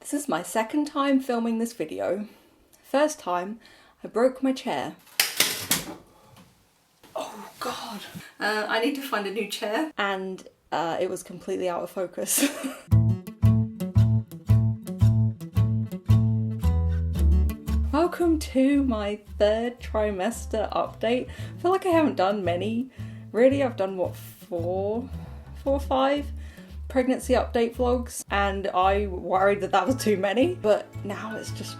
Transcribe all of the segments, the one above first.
This is my second time filming this video. First time, I broke my chair. Oh God. I need to find a new chair. And it was completely out of focus. Welcome to my third trimester update. I feel like I haven't done many. Really, I've done what, four or five pregnancy update vlogs, and I worried that was too many, but now it's just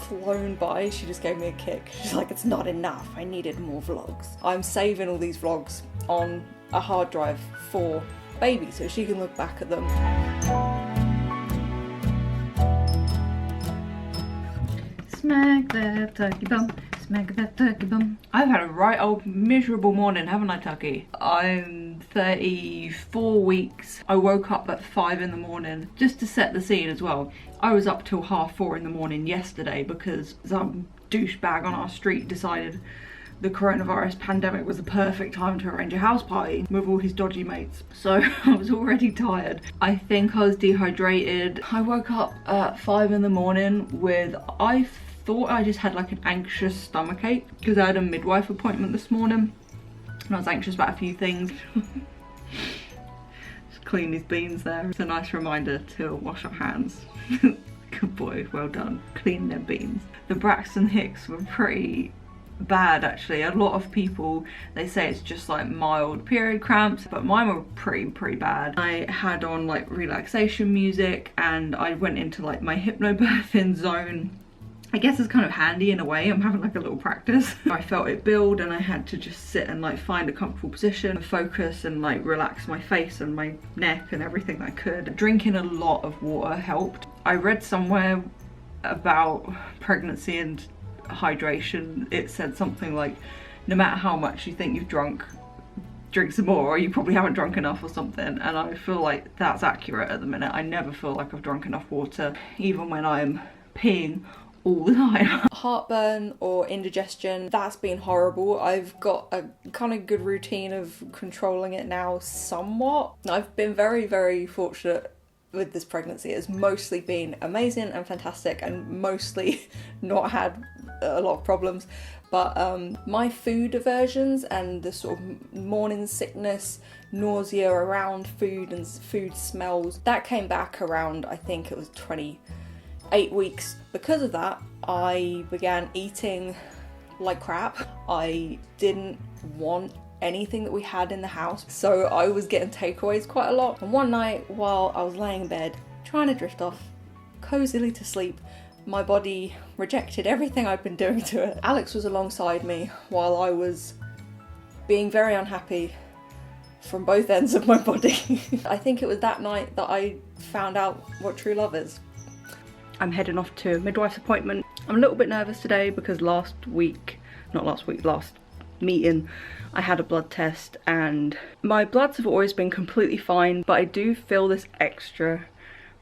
flown by. She just gave me a kick. She's like, it's not enough, I needed more vlogs. I'm saving all these vlogs on a hard drive for baby so she can look back at them. Smack that turkey bum, smack that turkey bum. I've had a right old miserable morning, haven't I, Tucky? I'm 34 weeks. I woke up at 5 in the morning. Just to set the scene as well, I was up till 4:30 in the morning yesterday because some douchebag on our street decided the coronavirus pandemic was the perfect time to arrange a house party with all his dodgy mates. So I was already tired. I think I was dehydrated. I woke up at 5 in the morning with, I thought I just had like an anxious stomachache because I had a midwife appointment this morning and I was anxious about a few things. Just clean these beans there. It's a nice reminder to wash our hands. Good boy, well done. Clean them beans. The Braxton Hicks were pretty bad actually. A lot of people, they say it's just like mild period cramps, but mine were pretty bad. I had on like relaxation music and I went into like my hypnobirthing zone. I guess it's kind of handy in a way. I'm having like a little practice. I felt it build and I had to just sit and like find a comfortable position, focus and like relax my face and my neck and everything I could. Drinking a lot of water helped. I read somewhere about pregnancy and hydration. It said something like, no matter how much you think you've drunk, drink some more, or you probably haven't drunk enough or something. And I feel like that's accurate at the minute. I never feel like I've drunk enough water, even when I'm peeing all the time. Heartburn or indigestion, that's been horrible. I've got a kind of good routine of controlling it now somewhat. I've been very fortunate with this pregnancy. It's mostly been amazing and fantastic and mostly not had a lot of problems, but my food aversions and the sort of morning sickness, nausea around food and food smells, that came back around, I think it was 28 weeks. Because of that, I began eating like crap. I didn't want anything that we had in the house, so I was getting takeaways quite a lot. And one night while I was laying in bed trying to drift off cozily to sleep, my body rejected everything I'd been doing to it. Alex was alongside me while I was being very unhappy from both ends of my body. I think it was that night that I found out what true love is. I'm heading off to a midwife's appointment. I'm a little bit nervous today because last meeting I had a blood test and my bloods have always been completely fine, but I do feel this extra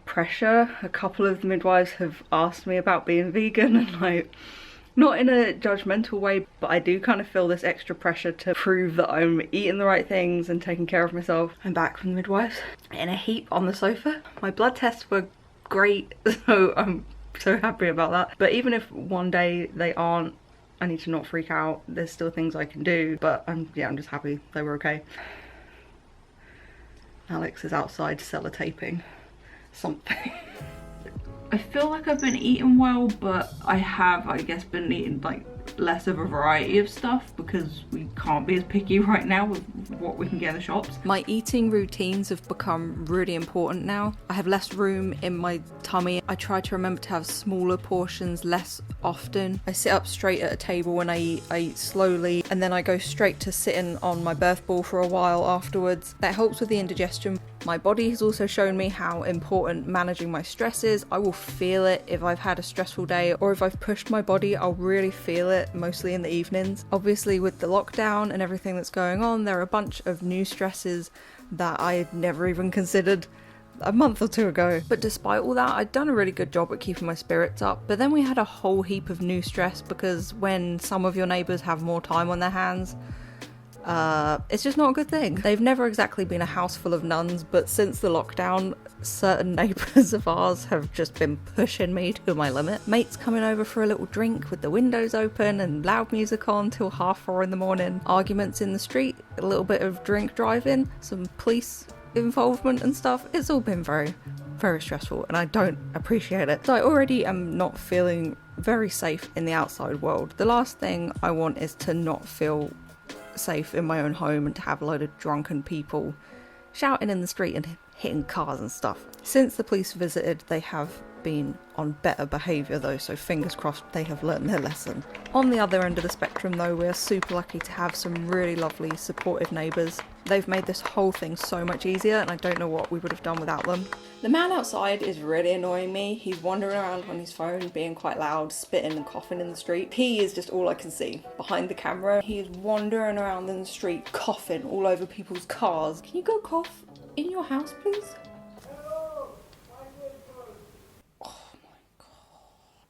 pressure. A couple of the midwives have asked me about being vegan and like, not in a judgmental way, but I do kind of feel this extra pressure to prove that I'm eating the right things and taking care of myself. I'm back from the midwives in a heap on the sofa. My blood tests were great, so I'm so happy about that. But even if one day they aren't, I need to not freak out. There's still things I can do, but I'm just happy they were okay. Alex is outside sellotaping something. I feel like I've been eating well, but I have, I guess, been eating like less of a variety of stuff because we can't be as picky right now with what we can get in the shops. My eating routines have become really important now. I have less room in my tummy. I try to remember to have smaller portions less often. I sit up straight at a table when I eat slowly, and then I go straight to sitting on my birth ball for a while afterwards. That helps with the indigestion. My body has also shown me how important managing my stress is. I will feel it if I've had a stressful day or if I've pushed my body, I'll really feel it, mostly in the evenings. Obviously with the lockdown and everything that's going on, there are a bunch of new stresses that I had never even considered a month or two ago. But despite all that, I'd done a really good job at keeping my spirits up. But then we had a whole heap of new stress because when some of your neighbours have more time on their hands, it's just not a good thing. They've never exactly been a house full of nuns, but since the lockdown, certain neighbours of ours have just been pushing me to my limit. Mates coming over for a little drink with the windows open and loud music on till 4:30 in the morning. Arguments in the street, a little bit of drink driving, some police involvement and stuff. It's all been very, very stressful and I don't appreciate it. So I already am not feeling very safe in the outside world. The last thing I want is to not feel safe in my own home and to have a load of drunken people shouting in the street and hitting cars and stuff. Since the police visited, they have been on better behaviour though, so fingers crossed they have learned their lesson. On the other end of the spectrum though, we're super lucky to have some really lovely supportive neighbours. They've made this whole thing so much easier and I don't know what we would have done without them. The man outside is really annoying me. He's wandering around on his phone, being quite loud, spitting and coughing in the street. He is just all I can see. Behind the camera, he is wandering around in the street, coughing all over people's cars. Can you go cough in your house, please?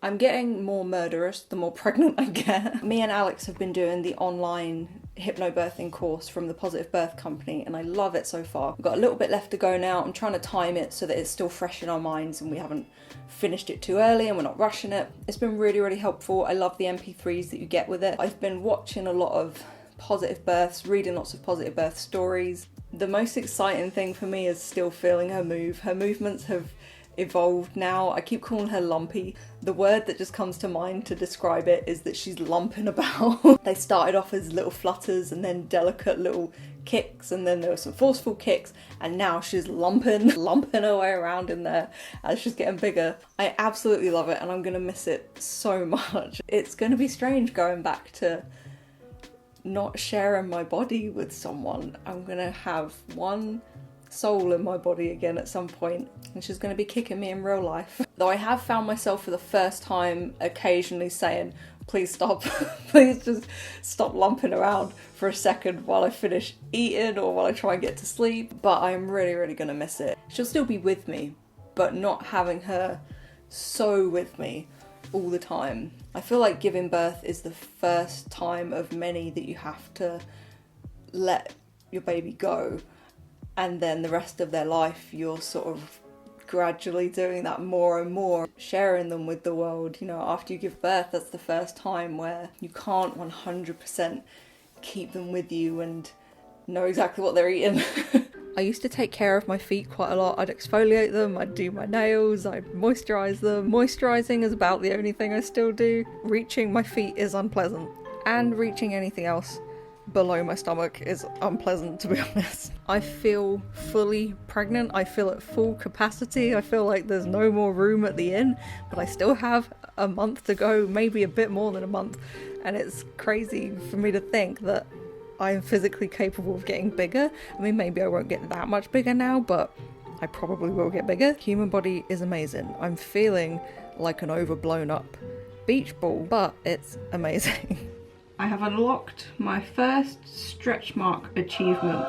I'm getting more murderous the more pregnant I get. Me and Alex have been doing the online hypnobirthing course from the Positive Birth Company and I love it so far. We've got a little bit left to go now. I'm trying to time it so that it's still fresh in our minds and we haven't finished it too early and we're not rushing it. It's been really, really helpful. I love the MP3s that you get with it. I've been watching a lot of positive births, reading lots of positive birth stories. The most exciting thing for me is still feeling her move. Her movements have evolved now. I keep calling her lumpy. The word that just comes to mind to describe it is that she's lumping about. They started off as little flutters and then delicate little kicks and then there were some forceful kicks and now she's lumping her way around in there as she's getting bigger. I absolutely love it and I'm gonna miss it so much. It's gonna be strange going back to not sharing my body with someone. I'm gonna have one soul in my body again at some point and she's going to be kicking me in real life. Though I have found myself for the first time occasionally saying, please stop, please just stop lumping around for a second while I finish eating or while I try and get to sleep, but I'm really, really going to miss it. She'll still be with me, but not having her so with me all the time. I feel like giving birth is the first time of many that you have to let your baby go. And then the rest of their life, you're sort of gradually doing that more and more, sharing them with the world. You know, after you give birth, that's the first time where you can't 100% keep them with you and know exactly what they're eating. I used to take care of my feet quite a lot. I'd exfoliate them, I'd do my nails, I'd moisturise them. Moisturising is about the only thing I still do. Reaching my feet is unpleasant. And reaching anything else below my stomach is unpleasant, to be honest. I feel fully pregnant. I feel at full capacity. I feel like there's no more room at the inn, but I still have a month to go, maybe a bit more than a month. And it's crazy for me to think that I'm physically capable of getting bigger. I mean, maybe I won't get that much bigger now, but I probably will get bigger. Human body is amazing. I'm feeling like an overblown up beach ball, but it's amazing. I have unlocked my first stretch mark achievement.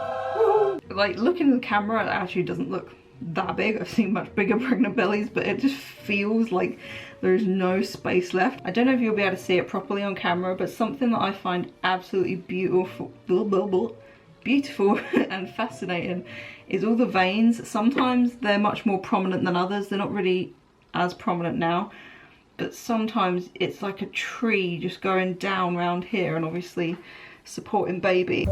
Like, looking at the camera, it actually doesn't look that big. I've seen much bigger pregnant bellies, but it just feels like there's no space left. I don't know if you'll be able to see it properly on camera, but something that I find absolutely beautiful and fascinating is all the veins. Sometimes they're much more prominent than others. They're not really as prominent now. But sometimes it's like a tree just going down around here and obviously supporting baby.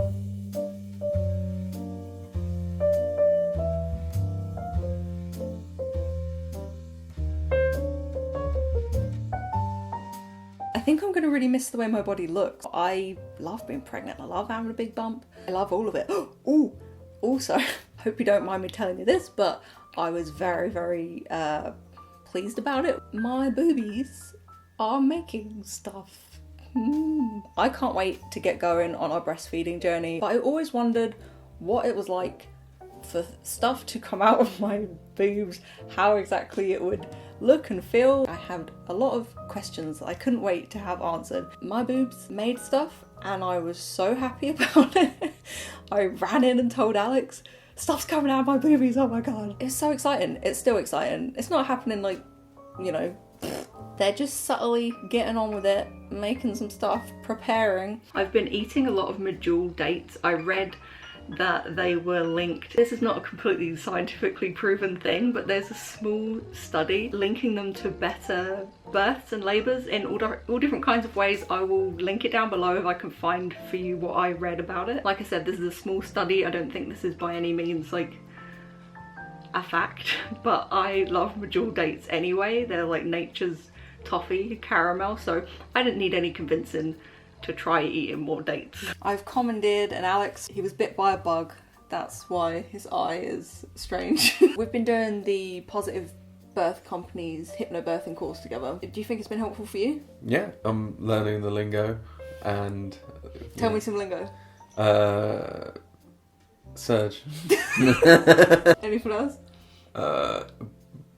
I think I'm going to really miss the way my body looks. I love being pregnant. I love having a big bump. I love all of it. Oh, also, hope you don't mind me telling you this, but I was very, very pleased about it. My boobies are making stuff. I can't wait to get going on our breastfeeding journey. But I always wondered what it was like for stuff to come out of my boobs, how exactly it would look and feel. I had a lot of questions that I couldn't wait to have answered. My boobs made stuff and I was so happy about it. I ran in and told Alex, stuff's coming out of my boobies, oh my god. It's so exciting. It's still exciting. It's not happening like, you know, they're just subtly getting on with it, making some stuff, preparing. I've been eating a lot of medjool dates. I read that they were linked. This is not a completely scientifically proven thing, but there's a small study linking them to better births and labours in all different kinds of ways. I will link it down below if I can find for you what I read about it. Like I said, this is a small study. I don't think this is by any means like a fact, but I love medjool dates anyway. They're like nature's toffee caramel, so I didn't need any convincing to try eating more dates. I've commandeered an Alex. He was bit by a bug. That's why his eye is strange. We've been doing the Positive Birth Company's hypnobirthing course together. Do you think it's been helpful for you? Yeah, I'm learning the lingo and... Tell me some lingo. Surge. Anything else?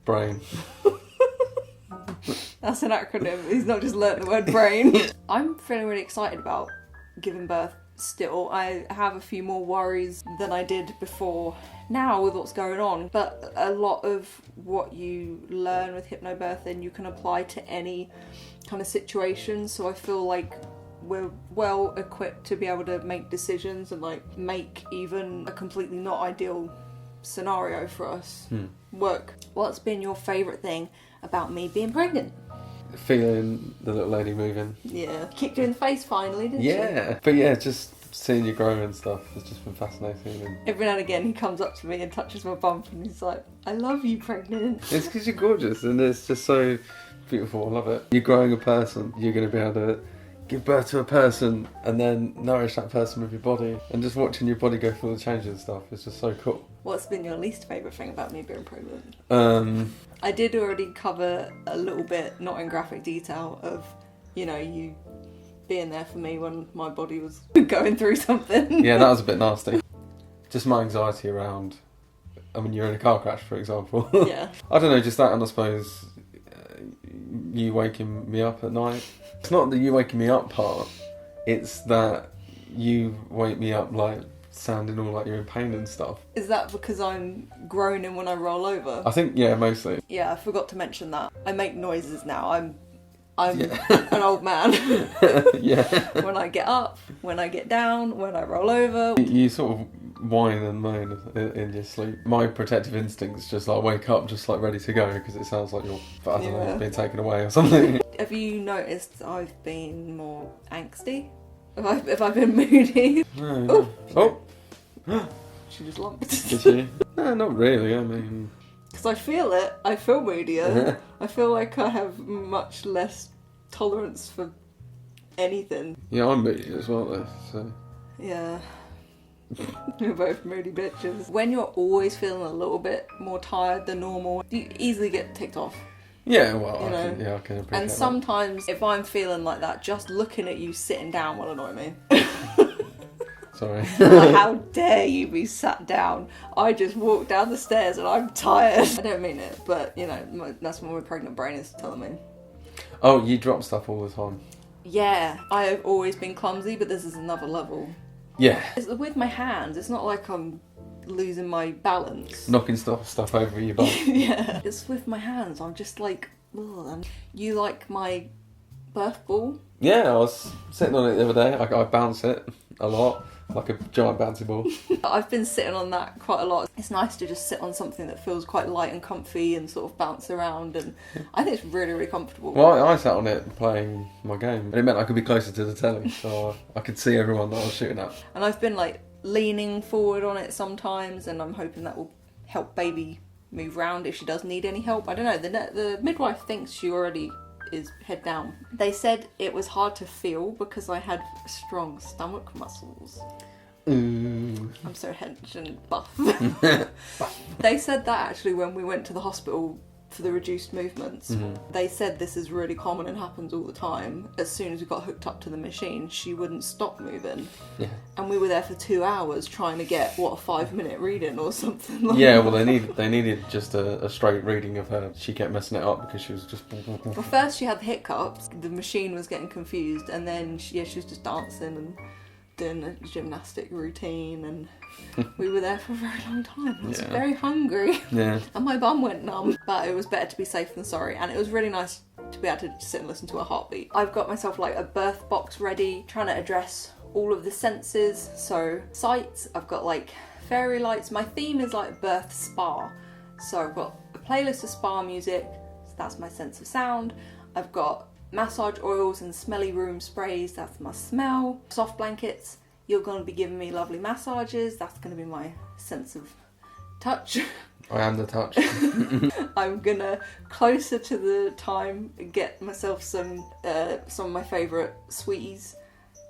Brain. That's an acronym. He's not just learnt the word brain. I'm feeling really excited about giving birth still. I have a few more worries than I did before now with what's going on, but a lot of what you learn with hypnobirthing you can apply to any kind of situation, so I feel like we're well equipped to be able to make decisions and like make even a completely not ideal scenario for us work. What's been your favourite thing about me being pregnant? Feeling the little lady moving. Yeah. Kicked you in the face finally, didn't she? Yeah. But yeah, just seeing you grow and stuff has just been fascinating. And every now and again he comes up to me and touches my bump and he's like, I love you, pregnant. It's because you're gorgeous and it's just so beautiful. I love it. You're growing a person. You're going to be able to give birth to a person and then nourish that person with your body, and just watching your body go through the changes and stuff is just so cool. What's been your least favourite thing about me being pregnant? I did already cover a little bit, not in graphic detail, of, you know, you being there for me when my body was going through something. Yeah, that was a bit nasty. Just my anxiety around, I mean, you're in a car crash, for example. Yeah. I don't know, just that, and I suppose you waking me up at night. It's not the you waking me up part, it's that you wake me up like sounding all like you're in pain and stuff. Is that because I'm groaning when I roll over? I think, yeah, mostly. Yeah, I forgot to mention that. I make noises now. I'm Yeah. an old man. Yeah. When I get up, when I get down, when I roll over. You sort of whine and moan in your sleep. My protective instincts just like wake up just like ready to go because it sounds like you're, I don't know, being taken away or something. Have you noticed I've been more angsty? Have I been moody? No. Oh! She just lumped. Did she? No, not really, I mean... Because I feel it. I feel moodier. I feel like I have much less tolerance for anything. Yeah, I'm moody as well though, so... Yeah. We're both moody bitches. When you're always feeling a little bit more tired than normal, you easily get ticked off. Yeah, well, You know? I can appreciate And sometimes, if I'm feeling like that, just looking at you sitting down will annoy me. that. Sorry. Like, how dare you be sat down? I just walked down the stairs and I'm tired. I don't mean it, but, you know, that's what my pregnant brain is telling me. Oh, you drop stuff all the time. Yeah, I have always been clumsy, but this is another level. Yeah. It's with my hands, it's not like I'm losing my balance. Knocking stuff over your butt. Yeah. It's with my hands, I'm just like, ugh. You like my birth ball? Yeah, I was sitting on it the other day. I bounce it a lot, like a giant bouncy ball. I've been sitting on that quite a lot. It's nice to just sit on something that feels quite light and comfy and sort of bounce around, and I think it's really, really comfortable. Well, I sat on it playing my game, and it meant I could be closer to the telly, so I could see everyone that I was shooting at. And I've been like leaning forward on it sometimes, and I'm hoping that will help baby move round if she does need any help. I don't know, the midwife thinks she already is head down. They said it was hard to feel because I had strong stomach muscles. Ooh. I'm so hench and buff. They said that actually when we went to the hospital for the reduced movements. Mm-hmm. They said this is really common and happens all the time. As soon as we got hooked up to the machine, she wouldn't stop moving. Yeah. And we were there for 2 hours trying to get, a 5-minute reading or something like Yeah, that. well they needed just a straight reading of her. She kept messing it up because she was just... Well, first she had the hiccups, the machine was getting confused, and then she was just dancing and doing a gymnastic routine, and we were there for a very long time. I was very hungry. Yeah. And my bum went numb. But it was better to be safe than sorry, and it was really nice to be able to sit and listen to her heartbeat. I've got myself like a birth box ready, trying to address all of the senses. So sights, I've got like fairy lights. My theme is like birth spa. So I've got a playlist of spa music, so that's my sense of sound. I've got massage oils and smelly room sprays, that's my smell. Soft blankets, you're going to be giving me lovely massages, that's going to be my sense of touch. I am the touch. I'm gonna, closer to the time, get myself some of my favourite sweeties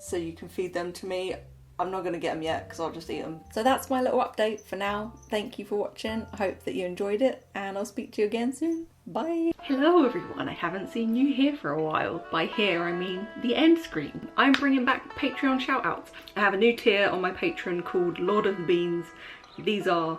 so you can feed them to me. I'm not going to get them yet because I'll just eat them. So that's my little update for now. Thank you for watching. I hope that you enjoyed it and I'll speak to you again soon. Bye. Hello everyone, I haven't seen you here for a while. By here I mean the end screen. I'm bringing back Patreon shoutouts. I have a new tier on my Patreon called Lord of the Beans. These are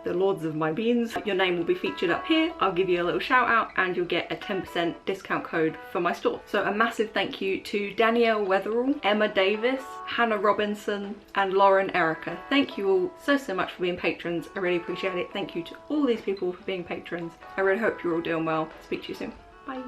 the lords of my beans. Your name will be featured up here. I'll give you a little shout out and you'll get a 10% discount code for my store. So a massive thank you to Danielle Weatherall, Emma Davis, Hannah Robinson and Lauren Erica. Thank you all so much for being patrons. I really appreciate it. Thank you to all these people for being patrons. I really hope you're all doing well. Speak to you soon. Bye.